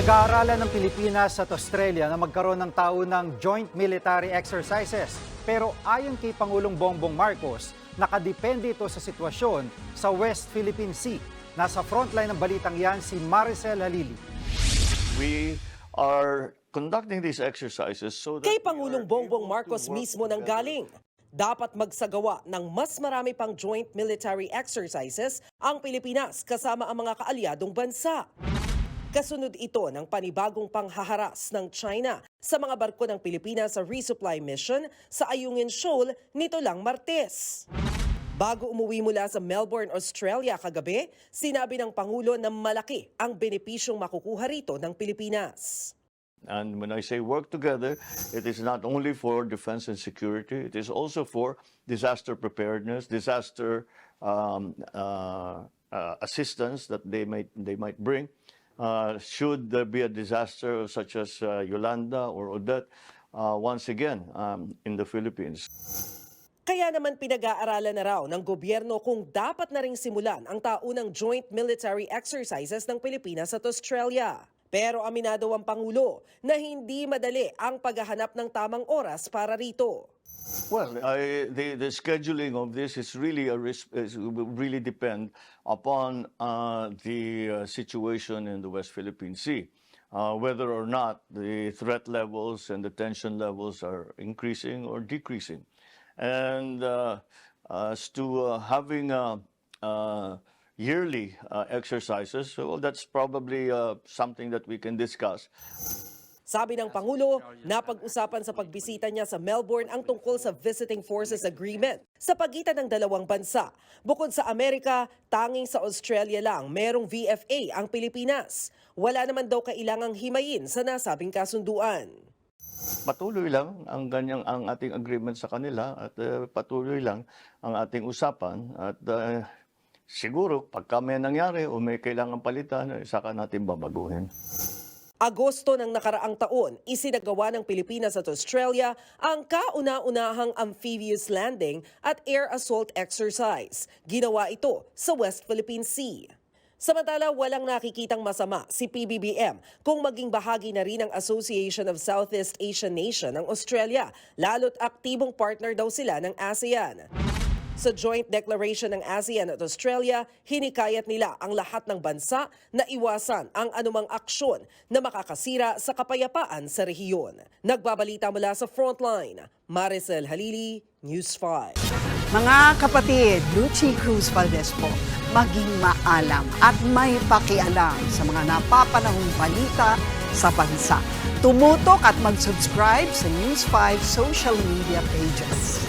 Pinag-aaralan ng Pilipinas at Australia na magkaroon ng taunang joint military exercises. Pero ayon kay Pangulong Bongbong Marcos, nakadepende ito sa sitwasyon sa West Philippine Sea. Nasa frontline ng balitang yan si Maricel Halili. We are conducting these exercises so that Kay Pangulong Bongbong Marcos mismo nang galing. Dapat magsagawa ng mas marami pang joint military exercises ang Pilipinas kasama ang mga kaalyadong bansa. Kasunod ito ng panibagong panghaharas ng China sa mga barko ng Pilipinas sa resupply mission sa Ayungin Shoal nito lang Martes. Bago umuwi mula sa Melbourne, Australia kagabi, sinabi ng Pangulo na malaki ang benepisyong makukuha rito ng Pilipinas. And when I say work together, it is not only for defense and security, it is also for disaster preparedness, disaster assistance that they might bring. Should there be a disaster such as Yolanda or Odette once again in the Philippines. Kaya naman pinag-aaralan na raw ng gobyerno kung dapat na ring simulan ang taunang joint military exercises ng Pilipinas at Australia. Pero aminado ang Pangulo na hindi madali ang paghahanap ng tamang oras para rito. Well, the scheduling of this is really will really depend upon the situation in the West Philippine Sea, whether or not the threat levels and the tension levels are increasing or decreasing, and as to having yearly exercises, well, that's probably something that we can discuss. Sabi ng Pangulo, napag-usapan sa pagbisita niya sa Melbourne ang tungkol sa Visiting Forces Agreement sa pagitan ng dalawang bansa. Bukod sa Amerika, tanging sa Australia lang merong VFA ang Pilipinas. Wala naman daw kailangang himayin sa nasabing kasunduan. Patuloy lang ang ating agreement sa kanila at patuloy lang ang ating usapan at siguro pagka may nangyari o may kailangang palitan, saka natin babaguhin. Agosto ng nakaraang taon, isinagawa ng Pilipinas at Australia ang kauna-unahang amphibious landing at air assault exercise. Ginawa ito sa West Philippine Sea. Samantala, walang nakikitang masama si PBBM kung maging bahagi na rin ng Association of Southeast Asian Nation ng Australia, lalo't aktibong partner daw sila ng ASEAN. Sa joint declaration ng ASEAN at Australia, hinikayat nila ang lahat ng bansa na iwasan ang anumang aksyon na makakasira sa kapayapaan sa rehiyon. Nagbabalita mula sa Frontline, Maricel Halili, News 5. Mga kapatid, Lucy Cruz Valdez po, maging maalam at may pakialam sa mga napapanahong balita sa bansa. Tumutok at mag-subscribe sa News 5 social media pages.